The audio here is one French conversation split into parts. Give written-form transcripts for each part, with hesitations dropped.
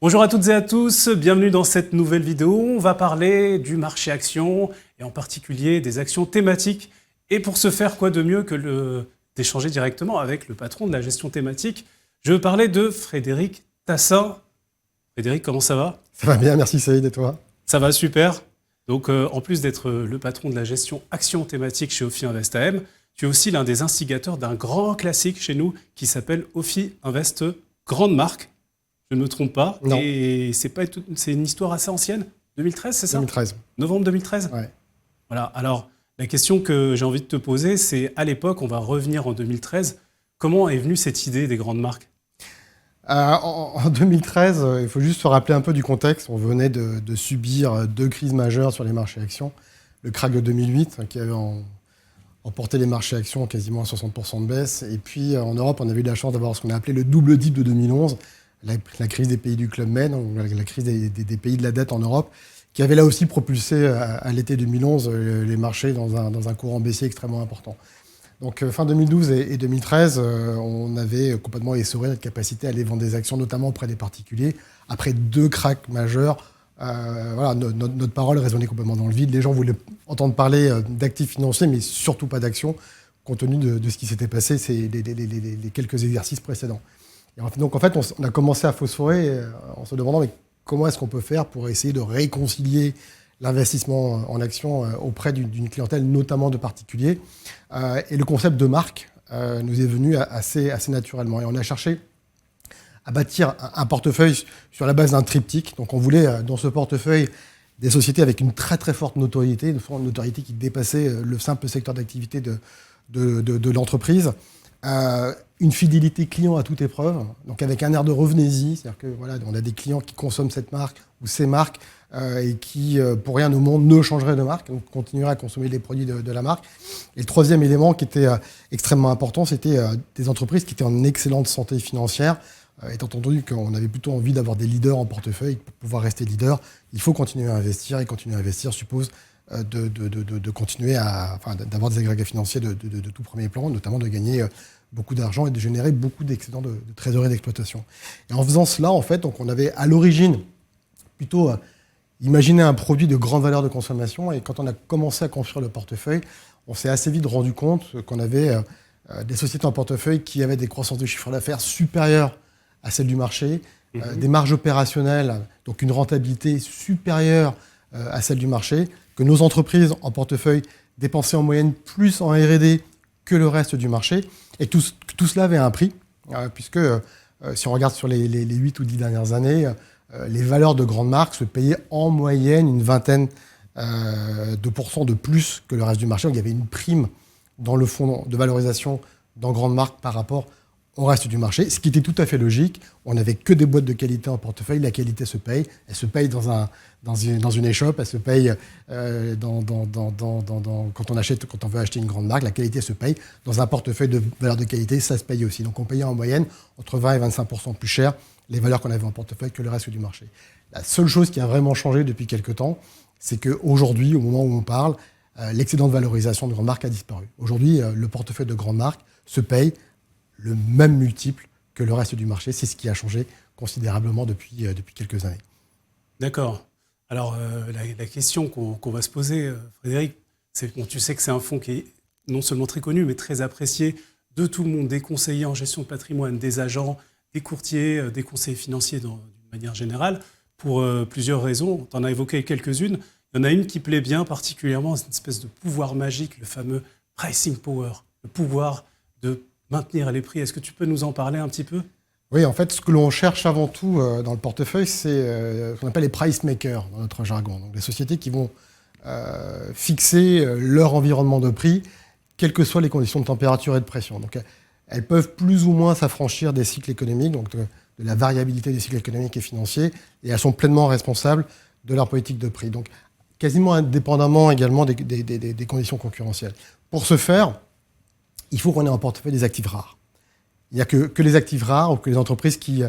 Bonjour à toutes et à tous, bienvenue dans cette nouvelle vidéo. On va parler du marché actions et en particulier des actions thématiques. Et pour ce faire, quoi de mieux que d'échanger directement avec le patron de la gestion thématique. Je veux parler de Frédéric Tassin. Frédéric, comment ça va? Ça va bien, merci Saïd, et toi? Ça va super. Donc en plus d'être le patron de la gestion actions thématiques chez Ophi Invest AM, tu es aussi l'un des instigateurs d'un grand classique chez nous qui s'appelle Ophi Invest Grande Marque. Je ne me trompe pas. Non. Et c'est une histoire assez ancienne. 2013, c'est ça? 2013. Novembre 2013? Ouais. Voilà. Alors, la question que j'ai envie de te poser, c'est à l'époque, on va revenir en 2013, comment est venue cette idée des grandes marques? En 2013, il faut juste se rappeler un peu du contexte. On venait de subir deux crises majeures sur les marchés actions. Le krach de 2008, qui avait emporté les marchés actions quasiment à 60% de baisse. Et puis, en Europe, on avait eu la chance d'avoir ce qu'on a appelé le double dip de 2011, la crise des pays du Club Med, la crise des pays de la dette en Europe, qui avait là aussi propulsé à l'été 2011 les marchés dans un courant baissier extrêmement important. Donc fin 2012 et 2013, on avait complètement essoré notre capacité à aller vendre des actions, notamment auprès des particuliers. Après deux cracks majeurs, voilà, notre parole résonnait complètement dans le vide. Les gens voulaient entendre parler d'actifs financiers, mais surtout pas d'actions, compte tenu de ce qui s'était passé les quelques exercices précédents. Donc en fait, on a commencé à phosphorer en se demandant mais comment est-ce qu'on peut faire pour essayer de réconcilier l'investissement en actions auprès d'une clientèle, notamment de particuliers. Et le concept de marque nous est venu assez naturellement. Et on a cherché à bâtir un portefeuille sur la base d'un triptyque. Donc on voulait dans ce portefeuille des sociétés avec une très très forte notoriété, une notoriété qui dépassait le simple secteur d'activité de l'entreprise. Une fidélité client à toute épreuve, donc avec un air de revenez-y, c'est-à-dire que voilà, on a des clients qui consomment cette marque ou ces marques et qui, pour rien au monde, ne changeraient de marque, donc continueraient à consommer les produits de la marque. Et le troisième élément qui était extrêmement important, c'était des entreprises qui étaient en excellente santé financière. Étant entendu qu'on avait plutôt envie d'avoir des leaders en portefeuille, pour pouvoir rester leader, il faut continuer à investir, et continuer à investir suppose de continuer d'avoir des agrégats financiers de tout premier plan, notamment de gagner beaucoup d'argent et de générer beaucoup d'excédents de trésorerie d'exploitation. Et en faisant cela, en fait, donc on avait à l'origine plutôt imaginé un produit de grande valeur de consommation, et quand on a commencé à construire le portefeuille, on s'est assez vite rendu compte qu'on avait des sociétés en portefeuille qui avaient des croissances de chiffre d'affaires supérieures à celles du marché, des marges opérationnelles, donc une rentabilité supérieure à celle du marché, que nos entreprises en portefeuille dépensaient en moyenne plus en R&D que le reste du marché, et tout cela avait un prix, puisque si on regarde sur les 8 ou 10 dernières années, les valeurs de grandes marques se payaient en moyenne une vingtaine de pourcents de plus que le reste du marché. Donc il y avait une prime dans le fonds de valorisation dans grandes marques par rapport au reste du marché, ce qui était tout à fait logique. On n'avait que des boîtes de qualité en portefeuille, la qualité se paye. Elle se paye dans une échoppe, elle se paye quand on veut acheter une grande marque, la qualité se paye. Dans un portefeuille de valeurs de qualité, ça se paye aussi. Donc on payait en moyenne entre 20 et 25% plus cher les valeurs qu'on avait en portefeuille que le reste du marché. La seule chose qui a vraiment changé depuis quelques temps, c'est qu'aujourd'hui, au moment où on parle, l'excédent de valorisation de grandes marques a disparu. Aujourd'hui, le portefeuille de grandes marques se paye le même multiple que le reste du marché. C'est ce qui a changé considérablement depuis quelques années. D'accord. Alors, la question qu'on va se poser, Frédéric, c'est tu sais que c'est un fonds qui est non seulement très connu, mais très apprécié de tout le monde, des conseillers en gestion de patrimoine, des agents, des courtiers, des conseillers financiers d'une manière générale, pour plusieurs raisons. Tu en as évoqué quelques-unes. Il y en a une qui plaît bien particulièrement, c'est une espèce de pouvoir magique, le fameux pricing power, le pouvoir de maintenir les prix. Est-ce que tu peux nous en parler un petit peu? Oui, en fait, ce que l'on cherche avant tout dans le portefeuille, c'est ce qu'on appelle les price makers dans notre jargon. Donc, les sociétés qui vont fixer leur environnement de prix, quelles que soient les conditions de température et de pression. Donc, elles peuvent plus ou moins s'affranchir des cycles économiques, donc de la variabilité des cycles économiques et financiers, et elles sont pleinement responsables de leur politique de prix. Donc, quasiment indépendamment également des conditions concurrentielles. Pour ce faire, il faut qu'on ait en portefeuille des actifs rares. Il n'y a que les actifs rares ou que les entreprises qui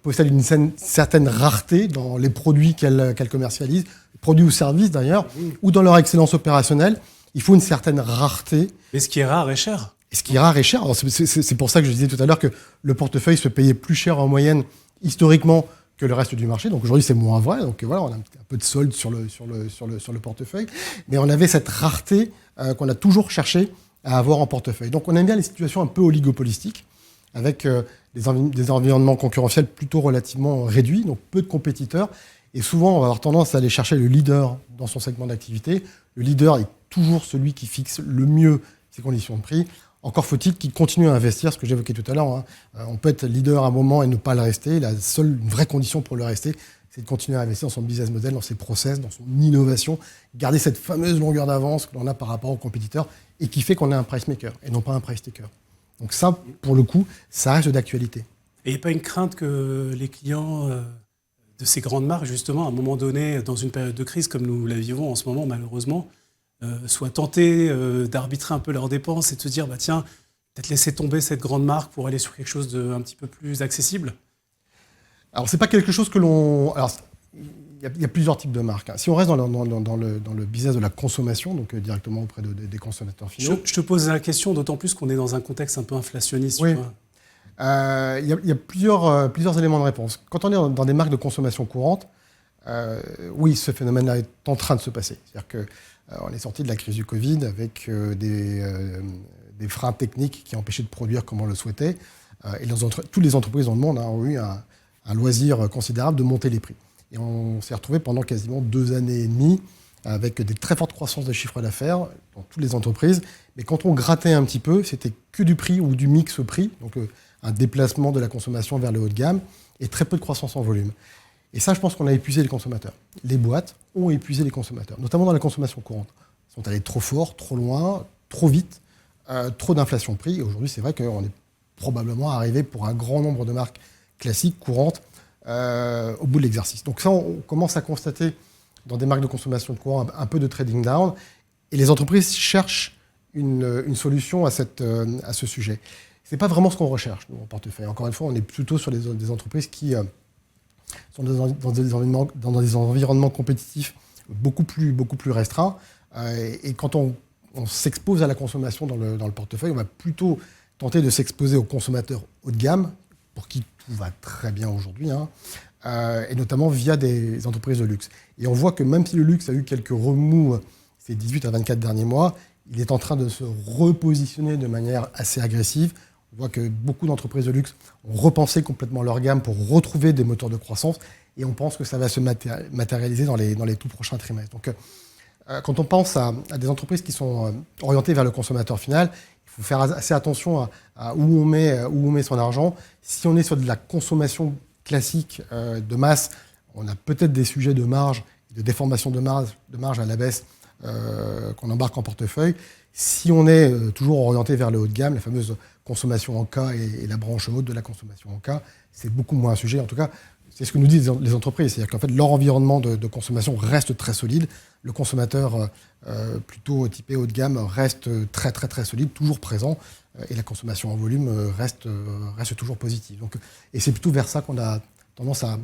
possèdent une certaine rareté dans les produits qu'elles commercialisent, produits ou services d'ailleurs, ou dans leur excellence opérationnelle. Il faut une certaine rareté. Mais ce qui est rare est cher. Et ce qui est rare est cher. Alors c'est pour ça que je disais tout à l'heure que le portefeuille se payait plus cher en moyenne historiquement que le reste du marché. Donc aujourd'hui, c'est moins vrai. Donc voilà, on a un peu de solde sur le portefeuille. Mais on avait cette rareté qu'on a toujours cherché à avoir en portefeuille. Donc on aime bien les situations un peu oligopolistiques, avec des environnements concurrentiels plutôt relativement réduits, donc peu de compétiteurs. Et souvent, on va avoir tendance à aller chercher le leader dans son segment d'activité. Le leader est toujours celui qui fixe le mieux ses conditions de prix. Encore faut-il qu'il continue à investir, ce que j'évoquais tout à l'heure. Hein. On peut être leader à un moment et ne pas le rester. La seule vraie condition pour le rester, c'est de continuer à investir dans son business model, dans ses process, dans son innovation, garder cette fameuse longueur d'avance que l'on a par rapport aux compétiteurs et qui fait qu'on est un price maker et non pas un price taker. Donc ça, pour le coup, ça reste d'actualité. Et il n'y a pas une crainte que les clients de ces grandes marques, justement, à un moment donné, dans une période de crise comme nous la vivons en ce moment, malheureusement, soient tentés d'arbitrer un peu leurs dépenses et de se dire, bah, tiens, peut-être laisser tomber cette grande marque pour aller sur quelque chose d'un petit peu plus accessible? Alors, c'est pas quelque chose que l'on... Alors, il y a plusieurs types de marques. Si on reste dans le business de la consommation, donc directement auprès des consommateurs finaux... Je te pose la question, d'autant plus qu'on est dans un contexte un peu inflationniste. Oui. Tu vois. Il y a plusieurs éléments de réponse. Quand on est dans des marques de consommation courante, oui, ce phénomène-là est en train de se passer. C'est-à-dire qu'on est sorti de la crise du Covid avec des freins techniques qui empêchaient de produire comme on le souhaitait. Et toutes les entreprises dans le monde ont eu un loisir considérable de monter les prix. Et on s'est retrouvé pendant quasiment 2 années et demie avec des très fortes croissances de chiffre d'affaires dans toutes les entreprises. Mais quand on grattait un petit peu, c'était que du prix ou du mix prix, donc un déplacement de la consommation vers le haut de gamme et très peu de croissance en volume. Et ça, je pense qu'on a épuisé les consommateurs. Les boîtes ont épuisé les consommateurs, notamment dans la consommation courante. Ils sont allés trop fort, trop loin, trop vite, trop d'inflation de prix. Et aujourd'hui, c'est vrai qu'on est probablement arrivé pour un grand nombre de marques classiques, courantes, au bout de l'exercice. Donc ça, on commence à constater dans des marques de consommation de courant un peu de trading down. Et les entreprises cherchent une solution à ce sujet. Ce n'est pas vraiment ce qu'on recherche, nous, en portefeuille. Encore une fois, on est plutôt sur des entreprises qui sont dans des environnements compétitifs beaucoup plus restreints. Et quand on s'expose à la consommation dans le portefeuille, on va plutôt tenter de s'exposer aux consommateurs haut de gamme, pour qui tout va très bien aujourd'hui, hein, et notamment via des entreprises de luxe. Et on voit que même si le luxe a eu quelques remous ces 18 à 24 derniers mois, il est en train de se repositionner de manière assez agressive. On voit que beaucoup d'entreprises de luxe ont repensé complètement leur gamme pour retrouver des moteurs de croissance, et on pense que ça va se matérialiser dans les tout prochains trimestres. Donc, quand on pense à des entreprises qui sont orientées vers le consommateur final, il faut faire assez attention à où on met son argent. Si on est sur de la consommation classique de masse, on a peut-être des sujets de marge, de déformation de marge à la baisse qu'on embarque en portefeuille. Si on est toujours orienté vers le haut de gamme, la fameuse consommation en cas et la branche haute de la consommation en cas, c'est beaucoup moins un sujet. En tout cas, c'est ce que nous disent les entreprises. C'est-à-dire qu'en fait, leur environnement de consommation reste très solide. Le consommateur plutôt typé haut de gamme reste très, très, très solide, toujours présent. Et la consommation en volume reste toujours positive. Donc, et c'est plutôt vers ça qu'on a tendance à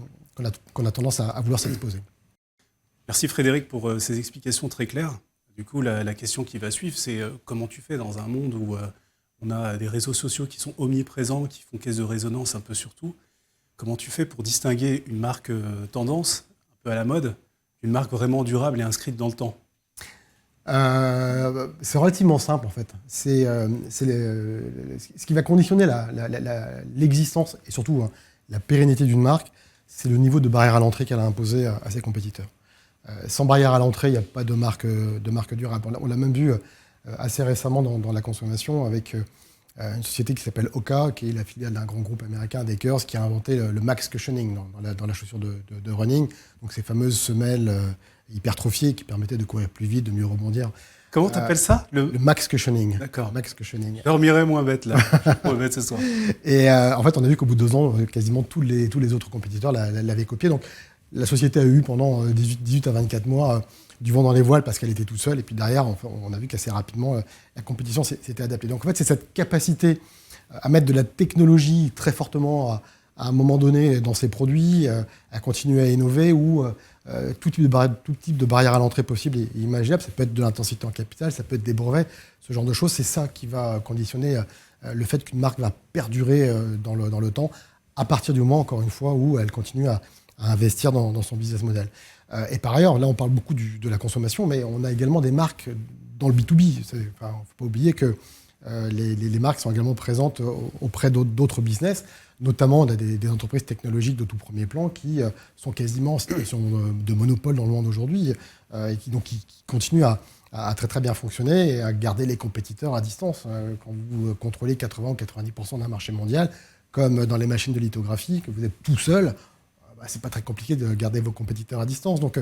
vouloir s'exposer. Merci Frédéric pour ces explications très claires. Du coup, la question qui va suivre, c'est comment tu fais dans un monde où on a des réseaux sociaux qui sont omniprésents, qui font caisse de résonance un peu sur tout. Comment tu fais pour distinguer une marque tendance, un peu à la mode, une marque vraiment durable et inscrite dans le temps? C'est relativement simple en fait. C'est ce qui va conditionner l'existence et surtout la pérennité d'une marque, c'est le niveau de barrière à l'entrée qu'elle a imposé à ses compétiteurs. Sans barrière à l'entrée, il n'y a pas de marque durable. On l'a même vu assez récemment dans la consommation avec une société qui s'appelle Oka, qui est la filiale d'un grand groupe américain, Dakers, qui a inventé le max cushioning dans la chaussure de running. Donc ces fameuses semelles hypertrophiées qui permettaient de courir plus vite, de mieux rebondir. Comment tu appelles ça? Le max cushioning. D'accord. Max cushioning. Je dormirai moins bête là. Moins bête ce soir. Et en fait, on a vu qu'au bout de 2 ans, quasiment tous les autres compétiteurs l'avaient copié. Donc la société a eu pendant 18 à 24 mois du vent dans les voiles parce qu'elle était toute seule. Et puis derrière, on a vu qu'assez rapidement, la compétition s'était adaptée. Donc en fait, c'est cette capacité à mettre de la technologie très fortement à un moment donné dans ses produits, à continuer à innover ou tout type de barrière à l'entrée possible et imaginable. Ça peut être de l'intensité en capital, ça peut être des brevets, ce genre de choses. C'est ça qui va conditionner le fait qu'une marque va perdurer dans le temps à partir du moment, encore une fois, où elle continue à à investir dans son business model. Et par ailleurs, là, on parle beaucoup de la consommation, mais on a également des marques dans le B2B. Il ne faut pas oublier que les marques sont également présentes auprès d'autres business. Notamment, on a des entreprises technologiques de tout premier plan qui sont quasiment en situation de monopole dans le monde aujourd'hui et qui continuent à très très bien fonctionner et à garder les compétiteurs à distance. Quand vous contrôlez 80 ou 90% d'un marché mondial, comme dans les machines de lithographie, que vous êtes tout seul, c'est pas très compliqué de garder vos compétiteurs à distance. Donc,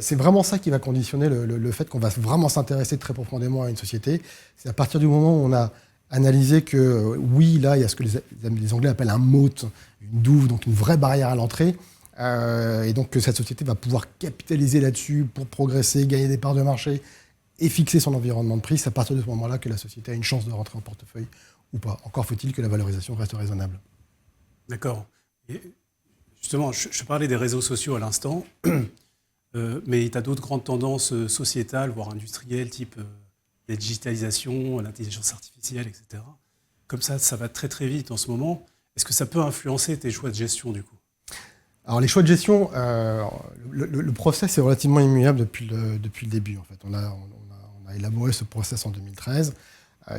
c'est vraiment ça qui va conditionner le fait qu'on va vraiment s'intéresser très profondément à une société. C'est à partir du moment où on a analysé que, oui, là, il y a ce que les Anglais appellent un moat, une douve, donc une vraie barrière à l'entrée, et donc que cette société va pouvoir capitaliser là-dessus pour progresser, gagner des parts de marché et fixer son environnement de prix. C'est à partir de ce moment-là que la société a une chance de rentrer en portefeuille ou pas. Encore faut-il que la valorisation reste raisonnable. D'accord. Et justement, je parlais des réseaux sociaux à l'instant, mais tu as d'autres grandes tendances sociétales, voire industrielles, type la digitalisation, l'intelligence artificielle, etc. Comme ça va très très vite en ce moment. Est-ce que ça peut influencer tes choix de gestion du coup ? Alors les choix de gestion, le process est relativement immuable depuis le début. En fait. On a élaboré ce process en 2013.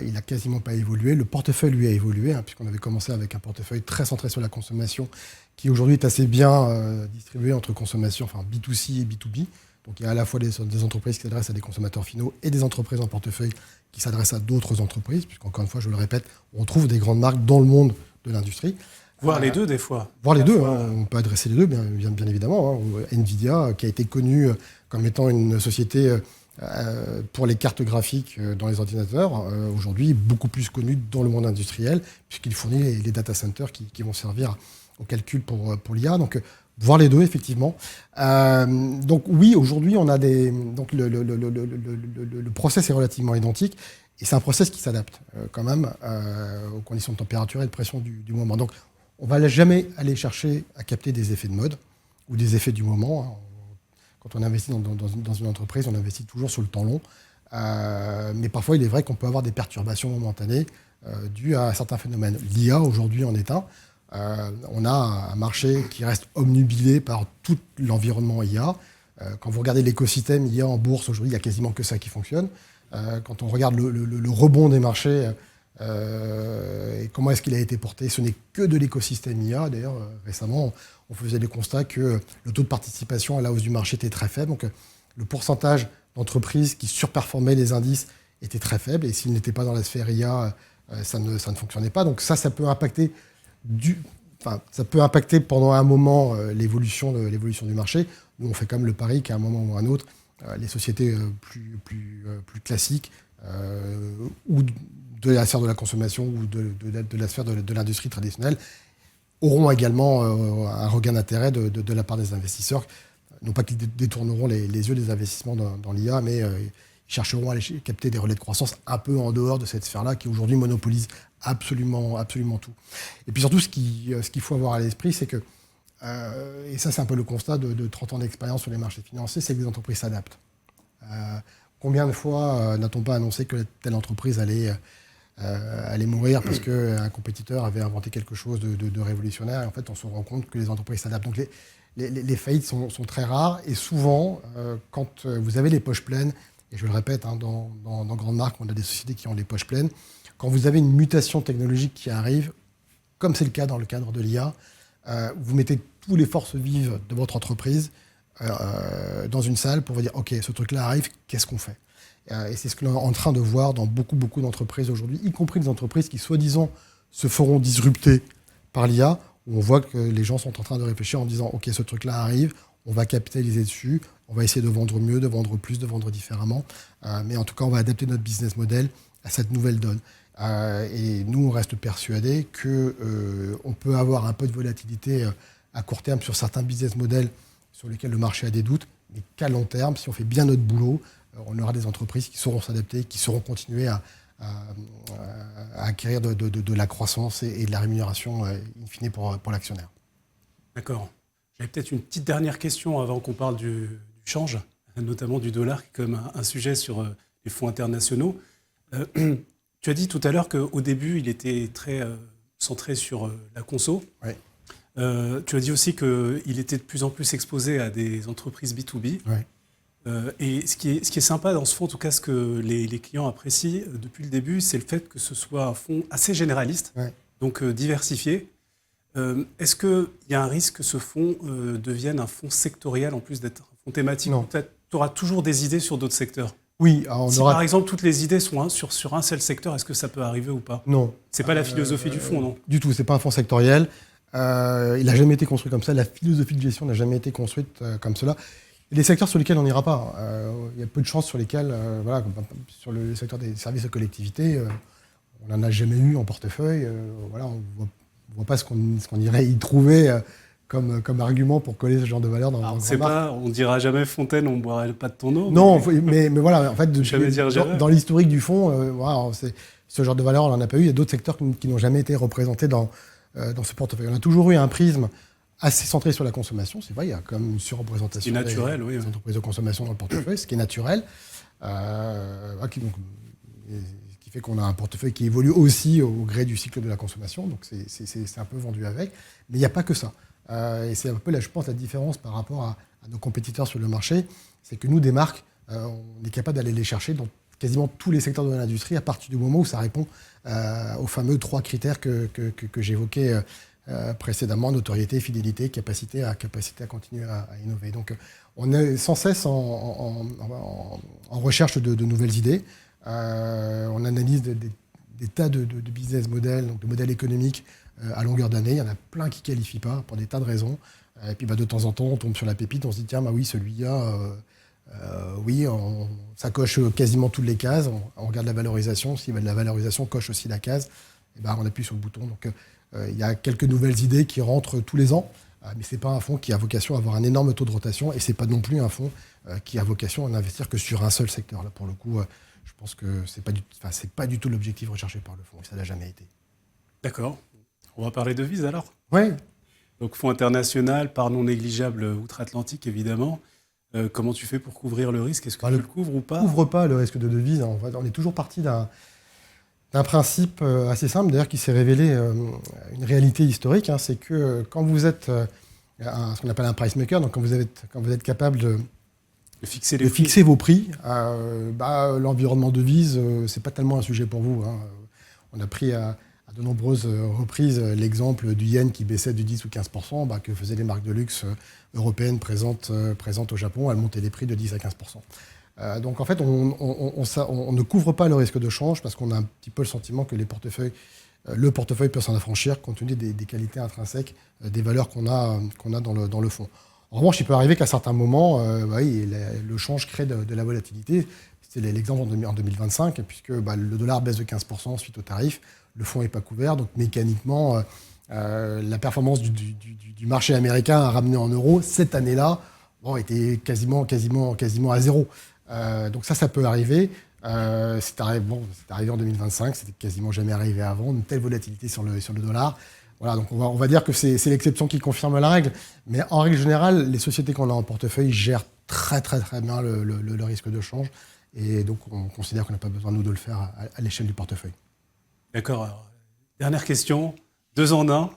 Il n'a quasiment pas évolué. Le portefeuille, lui, a évolué, puisqu'on avait commencé avec un portefeuille très centré sur la consommation, qui aujourd'hui est assez bien distribué entre consommation, enfin B2C et B2B. Donc il y a à la fois des entreprises qui s'adressent à des consommateurs finaux et des entreprises en portefeuille qui s'adressent à d'autres entreprises, puisqu'encore une fois, je le répète, on trouve des grandes marques dans le monde de l'industrie. Voir les deux, des fois. Voir les deux, on peut adresser les deux, bien évidemment. Nvidia, qui a été connue comme étant une société pour les cartes graphiques dans les ordinateurs, aujourd'hui beaucoup plus connue dans le monde industriel, puisqu'il fournit les data centers qui vont servir au calcul pour l'IA. Donc, voir les deux, effectivement. Donc oui, aujourd'hui, on a donc le process est relativement identique, et c'est un process qui s'adapte quand même aux conditions de température et de pression du moment. Donc, on ne va jamais aller chercher à capter des effets de mode ou des effets du moment. Quand on investit dans une entreprise, on investit toujours sur le temps long. Mais parfois, il est vrai qu'on peut avoir des perturbations momentanées dues à certains phénomènes. L'IA, aujourd'hui, en est un. On a un marché qui reste obnubilé par tout l'environnement IA. Quand vous regardez l'écosystème IA en bourse, aujourd'hui, il n'y a quasiment que ça qui fonctionne. Quand on regarde le rebond des marchés, et comment est-ce qu'il a été porté, ce n'est que de l'écosystème IA. D'ailleurs, récemment, on faisait des constats que le taux de participation à la hausse du marché était très faible. Donc, le pourcentage d'entreprises qui surperformaient les indices était très faible. Et s'il n'était pas dans la sphère IA, ça ne fonctionnait pas. Donc ça peut impacter pendant un moment l'évolution du marché. Nous, on fait quand même le pari qu'à un moment ou à un autre, les sociétés plus classiques ou de la sphère de la consommation ou de la sphère de l'industrie traditionnelle auront également un regain d'intérêt de la part des investisseurs. Non pas qu'ils détourneront les yeux des investissements dans l'IA, mais ils chercheront à aller capter des relais de croissance un peu en dehors de cette sphère-là qui aujourd'hui monopolise absolument tout. Et puis surtout, ce qu'il faut avoir à l'esprit, c'est que, et ça c'est un peu le constat de 30 ans d'expérience sur les marchés financiers, c'est que les entreprises s'adaptent. Combien de fois n'a-t-on pas annoncé que telle entreprise allait mourir parce qu'un compétiteur avait inventé quelque chose de révolutionnaire, et en fait on se rend compte que les entreprises s'adaptent. Donc les faillites sont très rares, et souvent quand vous avez les poches pleines, et je le répète, dans grandes marques, on a des sociétés qui ont les poches pleines, quand vous avez une mutation technologique qui arrive, comme c'est le cas dans le cadre de l'IA, vous mettez tous les forces vives de votre entreprise dans une salle pour vous dire « Ok, ce truc-là arrive, qu'est-ce qu'on fait ?» Et c'est ce que l'on est en train de voir dans beaucoup d'entreprises aujourd'hui, y compris des entreprises qui, soi-disant, se feront disrupter par l'IA, où on voit que les gens sont en train de réfléchir en disant « Ok, ce truc-là arrive, on va capitaliser dessus, on va essayer de vendre mieux, de vendre plus, de vendre différemment. Mais en tout cas, on va adapter notre business model à cette nouvelle donne. » Et nous, on reste persuadés qu'on peut avoir un peu de volatilité à court terme sur certains business models sur lesquels le marché a des doutes, mais qu'à long terme, si on fait bien notre boulot, on aura des entreprises qui sauront s'adapter, qui sauront continuer à acquérir de la croissance et de la rémunération in fine pour l'actionnaire. D'accord. J'avais peut-être une petite dernière question avant qu'on parle du change, notamment du dollar, qui est comme un sujet sur les fonds internationaux. Tu as dit tout à l'heure qu'au début, il était très centré sur la conso. Oui. Tu as dit aussi qu'il était de plus en plus exposé à des entreprises B2B. Ouais. Et ce qui est sympa dans ce fonds, en tout cas ce que les clients apprécient depuis le début, c'est le fait que ce soit un fonds assez généraliste, Ouais. donc diversifié. Est-ce qu'il y a un risque que ce fonds devienne un fonds sectoriel en plus d'être un fonds thématique? Non. Peut-être tu auras toujours des idées sur d'autres secteurs. Oui, alors Si par exemple toutes les idées sont sur un seul secteur, est-ce que ça peut arriver ou pas? Non. C'est pas la philosophie du fonds, non? Du tout, c'est pas un fonds sectoriel. Il n'a jamais été construit comme ça. La philosophie de gestion n'a jamais été construite comme cela. Il y a des secteurs sur lesquels on n'ira pas. Il y a peu de chances sur lesquels, voilà, sur le secteur des services aux collectivités, on n'en a jamais eu en portefeuille. Voilà, on voit pas ce qu'on irait y trouver comme argument pour coller ce genre de valeur dans C'est pas, on dira jamais Fontaine, on boirait pas de ton eau. Non, mais voilà, en fait, dans l'historique du fonds, voilà, ce genre de valeur, on n'en a pas eu. Il y a d'autres secteurs qui n'ont jamais été représentés dans ce portefeuille. On a toujours eu un prisme assez centré sur la consommation. C'est vrai, il y a quand même une surreprésentation des entreprises de consommation dans le portefeuille, ce qui est naturel. Qui fait qu'on a un portefeuille qui évolue aussi au gré du cycle de la consommation. Donc c'est un peu vendu avec. Mais il n'y a pas que ça. Et c'est un peu, là, je pense, la différence par rapport à nos compétiteurs sur le marché. C'est que nous, des marques, on est capable d'aller les chercher dans quasiment tous les secteurs de l'industrie à partir du moment où ça répond aux fameux 3 critères que j'évoquais précédemment: notoriété, fidélité, capacité à continuer à innover. Donc on est sans cesse en recherche de nouvelles idées. On analyse des tas de business models, donc de modèles économiques à longueur d'année. Il y en a plein qui ne qualifient pas pour des tas de raisons. Et puis de temps en temps, on tombe sur la pépite, on se dit tiens, oui, celui-là, ça coche quasiment toutes les cases. On regarde la valorisation. Si la valorisation coche aussi la case, et on appuie sur le bouton. Donc il y a quelques nouvelles idées qui rentrent tous les ans. Mais ce n'est pas un fonds qui a vocation à avoir un énorme taux de rotation. Et ce n'est pas non plus un fonds qui a vocation à n'investir que sur un seul secteur. Là, pour le coup, je pense que ce n'est pas du tout l'objectif recherché par le fonds. Et ça n'a jamais été. D'accord. On va parler devises alors. Oui. Donc fonds international, part non négligeable outre-Atlantique évidemment. Comment tu fais pour couvrir le risque? Est-ce que tu le couvres ou pas? On ne couvre pas le risque de devise. On est toujours parti d'un principe assez simple, d'ailleurs, qui s'est révélé une réalité historique. C'est que quand vous êtes ce qu'on appelle un price maker, donc quand vous êtes capable de fixer vos prix, l'environnement devise, ce n'est pas tellement un sujet pour vous. On a pris à de nombreuses reprises l'exemple du yen qui baissait de 10 ou 15%, que faisaient les marques de luxe européennes présentes au Japon. Elles montaient les prix de 10 à 15%. Donc en fait, on ne couvre pas le risque de change parce qu'on a un petit peu le sentiment que le portefeuille peut s'en affranchir compte tenu des qualités intrinsèques des valeurs qu'on a dans le fonds. En revanche, il peut arriver qu'à certains moments, le change crée de la volatilité. C'était l'exemple en 2025, puisque le dollar baisse de 15% suite au tarif. Le fonds n'est pas couvert, donc mécaniquement, la performance du marché américain à ramener en euros cette année-là était quasiment à zéro. Donc ça peut arriver. C'est arrivé en 2025, c'était quasiment jamais arrivé avant, une telle volatilité sur le dollar. Voilà, donc on va dire que c'est l'exception qui confirme la règle. Mais en règle générale, les sociétés qu'on a en portefeuille gèrent très très très bien le risque de change. Et donc on considère qu'on n'a pas besoin, nous, de le faire à l'échelle du portefeuille. D'accord. Alors, dernière question, 2 en 1.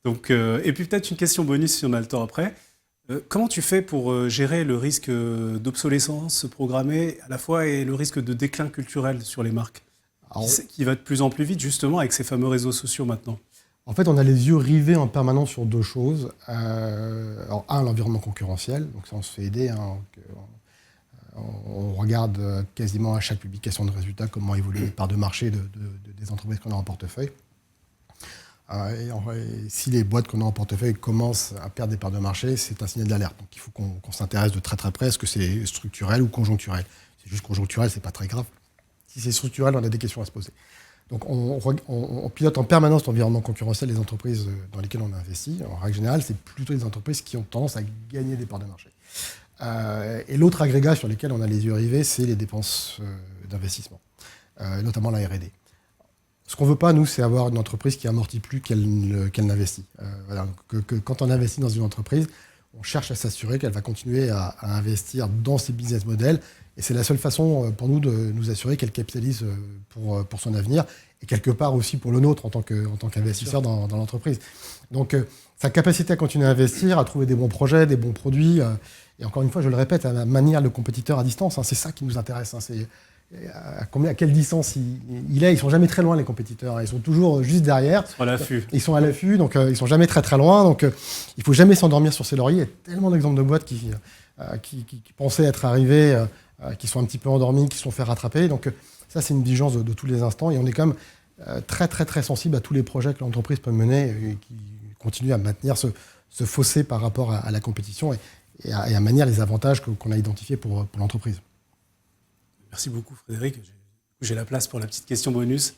Donc, et puis peut-être une question bonus si on a le temps après. Comment tu fais pour gérer le risque d'obsolescence programmée à la fois et le risque de déclin culturel sur les marques qui va de plus en plus vite justement avec ces fameux réseaux sociaux maintenant? En fait, on a les yeux rivés en permanence sur 2 choses. Alors, l'environnement concurrentiel. Donc ça, on se fait aider. On regarde quasiment à chaque publication de résultats comment évoluent les parts de marché des entreprises qu'on a en portefeuille. Et si les boîtes qu'on a en portefeuille commencent à perdre des parts de marché, c'est un signal d'alerte. Donc il faut qu'on s'intéresse de très très près. Est-ce que c'est structurel ou conjoncturel? C'est juste conjoncturel, c'est pas très grave. Si c'est structurel, on a des questions à se poser. Donc on pilote en permanence l'environnement concurrentiel des entreprises dans lesquelles on a investi. En règle générale, c'est plutôt des entreprises qui ont tendance à gagner des parts de marché. Et l'autre agrégat sur lequel on a les yeux rivés, c'est les dépenses d'investissement, notamment la R&D. Ce qu'on ne veut pas, nous, c'est avoir une entreprise qui amortit plus qu'elle n'investit. Voilà, que quand on investit dans une entreprise, on cherche à s'assurer qu'elle va continuer à investir dans ses business models Et c'est la seule façon pour nous de nous assurer qu'elle capitalise pour son avenir et quelque part aussi pour le nôtre en tant qu'investisseur dans l'entreprise. Donc, sa capacité à continuer à investir, à trouver des bons projets, des bons produits, et encore une fois, je le répète, à maintenir le compétiteur à distance, c'est ça qui nous intéresse. C'est à quelle distance il est. Ils sont jamais très loin, les compétiteurs. Ils sont toujours juste derrière. Ils sont à l'affût. Ils sont à l'affût, donc ils sont jamais très très loin. Donc il faut jamais s'endormir sur ses lauriers. Il y a tellement d'exemples de boîtes qui pensaient être arrivées, qui sont un petit peu endormies, qui se sont fait rattraper. Donc ça, c'est une vigilance de tous les instants. Et on est quand même très très très sensible à tous les projets que l'entreprise peut mener et qui continuent à maintenir ce fossé par rapport à la compétition et à maintenir les avantages qu'on a identifiés pour l'entreprise. Merci beaucoup Frédéric. J'ai la place pour la petite question bonus.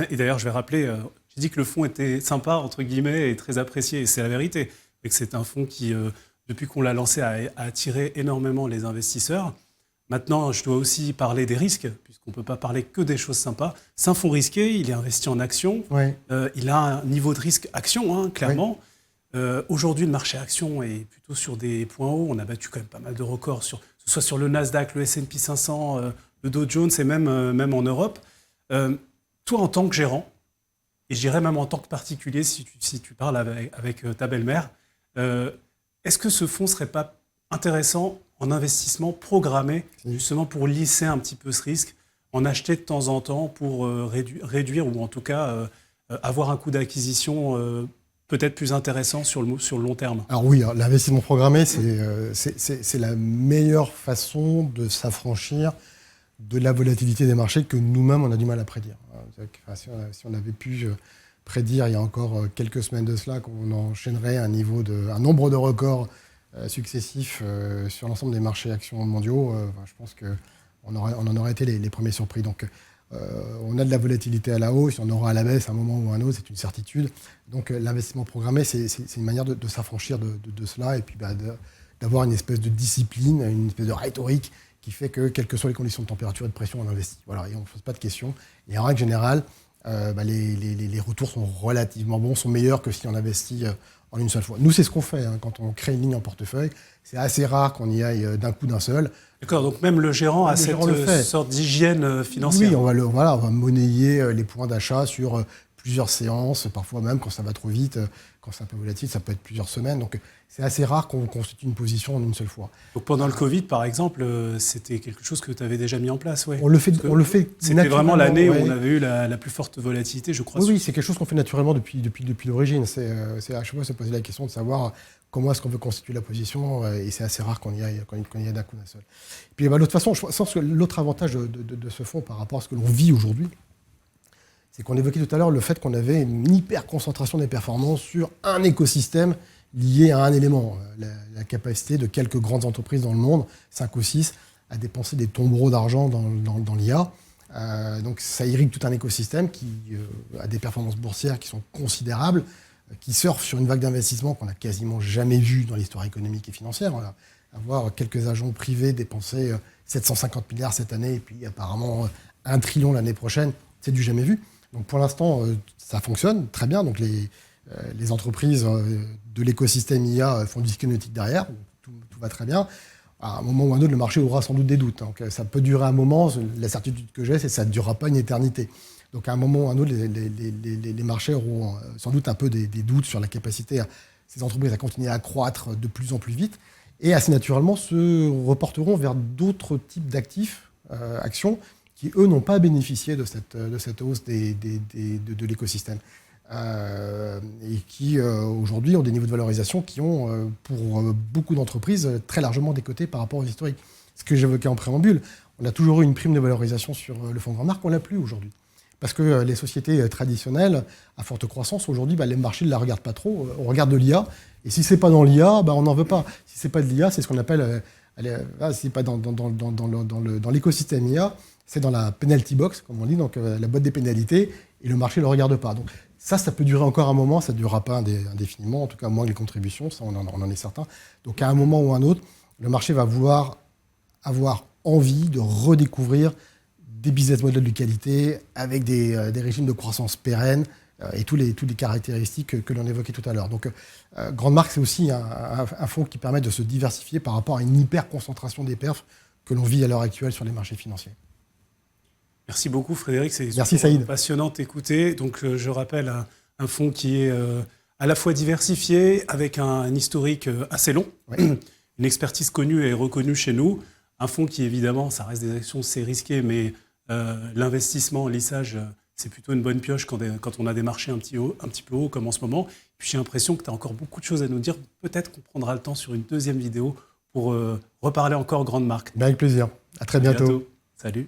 Et d'ailleurs, je vais rappeler, j'ai dit que le fonds était sympa, entre guillemets, et très apprécié. Et c'est la vérité. Et que c'est un fonds qui, depuis qu'on l'a lancé, a attiré énormément les investisseurs. Maintenant, je dois aussi parler des risques, puisqu'on ne peut pas parler que des choses sympas. C'est un fonds risqué, il est investi en actions. Oui. Il a un niveau de risque action, clairement. Oui. Aujourd'hui, le marché action est plutôt sur des points hauts. On a battu quand même pas mal de records, que ce soit sur le Nasdaq, le S&P 500, le Dow Jones et même en Europe. Toi, en tant que gérant, et je dirais même en tant que particulier, si tu parles avec ta belle-mère, est-ce que ce fonds ne serait pas intéressant en investissement programmé, justement pour lisser un petit peu ce risque, en acheter de temps en temps pour réduire ou en tout cas avoir un coût d'acquisition peut-être plus intéressant sur le long terme? Alors oui, l'investissement programmé, c'est la meilleure façon de s'affranchir de la volatilité des marchés que nous-mêmes, on a du mal à prédire. Si on avait pu prédire il y a encore quelques semaines de cela qu'on enchaînerait un nombre de records successifs sur l'ensemble des marchés actions mondiaux, je pense qu'on en aurait été les premiers surpris. Donc, on a de la volatilité à la hausse, on aura à la baisse à un moment ou à un autre, c'est une certitude. Donc l'investissement programmé, c'est une manière de s'affranchir de cela et puis d'avoir une espèce de discipline, une espèce de rhétorique qui fait que, quelles que soient les conditions de température et de pression, on investit. Voilà, et on ne pose pas de questions. Et en règle générale, les retours sont relativement bons, sont meilleurs que si on investit en une seule fois. Nous, c'est ce qu'on fait quand on crée une ligne en portefeuille. C'est assez rare qu'on y aille d'un coup, d'un seul. D'accord, donc même le gérant a cette sorte d'hygiène financière. Oui, on va monnayer les points d'achat sur plusieurs séances, parfois même quand ça va trop vite, quand c'est un peu volatile, ça peut être plusieurs semaines. Donc c'est assez rare qu'on constitue une position en une seule fois. Donc pendant le Covid, par exemple, c'était quelque chose que tu avais déjà mis en place, ouais. On le fait c'était vraiment l'année où on avait eu la plus forte volatilité, je crois. Oui, c'est quelque chose qu'on fait naturellement depuis l'origine. C'est à chaque fois se poser la question de savoir comment est-ce qu'on veut constituer la position, et c'est assez rare qu'on y aille d'un coup d'un seul. Et puis de toute façon, je pense que l'autre avantage de ce fonds par rapport à ce que l'on vit aujourd'hui, c'est qu'on évoquait tout à l'heure le fait qu'on avait une hyper concentration des performances sur un écosystème lié à un élément, la capacité de quelques grandes entreprises dans le monde, 5 ou 6, à dépenser des tombereaux d'argent dans l'IA. Donc ça irrigue tout un écosystème qui a des performances boursières qui sont considérables, qui surfent sur une vague d'investissement qu'on n'a quasiment jamais vue dans l'histoire économique et financière. On va avoir quelques agents privés dépenser 750 milliards cette année et puis apparemment 1 trillion l'année prochaine, c'est du jamais vu. Donc pour l'instant, ça fonctionne très bien. Donc les entreprises de l'écosystème IA font du ski-nautique derrière, tout va très bien. À un moment ou à un autre, le marché aura sans doute des doutes. Donc ça peut durer un moment. La certitude que j'ai, c'est que ça ne durera pas une éternité. Donc à un moment ou à un autre, les marchés auront sans doute un peu des doutes sur la capacité à ces entreprises à continuer à croître de plus en plus vite et assez naturellement se reporteront vers d'autres types d'actifs, actions, qui, eux, n'ont pas bénéficié de cette hausse de l'écosystème. Et qui, aujourd'hui, ont des niveaux de valorisation qui ont, pour beaucoup d'entreprises, très largement décotés par rapport aux historiques. Ce que j'évoquais en préambule, on a toujours eu une prime de valorisation sur le fonds grand marque, on ne l'a plus aujourd'hui. Parce que les sociétés traditionnelles, à forte croissance, aujourd'hui, les marchés ne la regardent pas trop. On regarde de l'IA, et si ce n'est pas dans l'IA, on n'en veut pas. Si ce n'est pas de l'IA, c'est ce qu'on appelle, si pas dans l'écosystème IA, c'est dans la penalty box, comme on dit, donc la boîte des pénalités, et le marché ne le regarde pas. Donc ça peut durer encore un moment, ça ne durera pas indéfiniment, en tout cas moins que les contributions, ça on en est certain. Donc à un moment ou un autre, le marché va vouloir avoir envie de redécouvrir des business models de qualité avec des régimes de croissance pérennes et toutes les caractéristiques que l'on évoquait tout à l'heure. Donc Grande Marque, c'est aussi un fonds qui permet de se diversifier par rapport à une hyper concentration des perfs que l'on vit à l'heure actuelle sur les marchés financiers. Merci beaucoup Frédéric, c'est Merci Saïd. passionnant d'écouter. Donc je rappelle un fonds qui est à la fois diversifié, avec un historique assez long, Ouais. une expertise connue et reconnue chez nous, un fonds qui évidemment, ça reste des actions, c'est risqué, mais l'investissement, lissage, c'est plutôt une bonne pioche quand on a des marchés un petit peu hauts comme en ce moment. Puis j'ai l'impression que tu as encore beaucoup de choses à nous dire. Peut-être qu'on prendra le temps sur une deuxième vidéo pour reparler encore grandes marques. Avec plaisir. À très bientôt. Salut.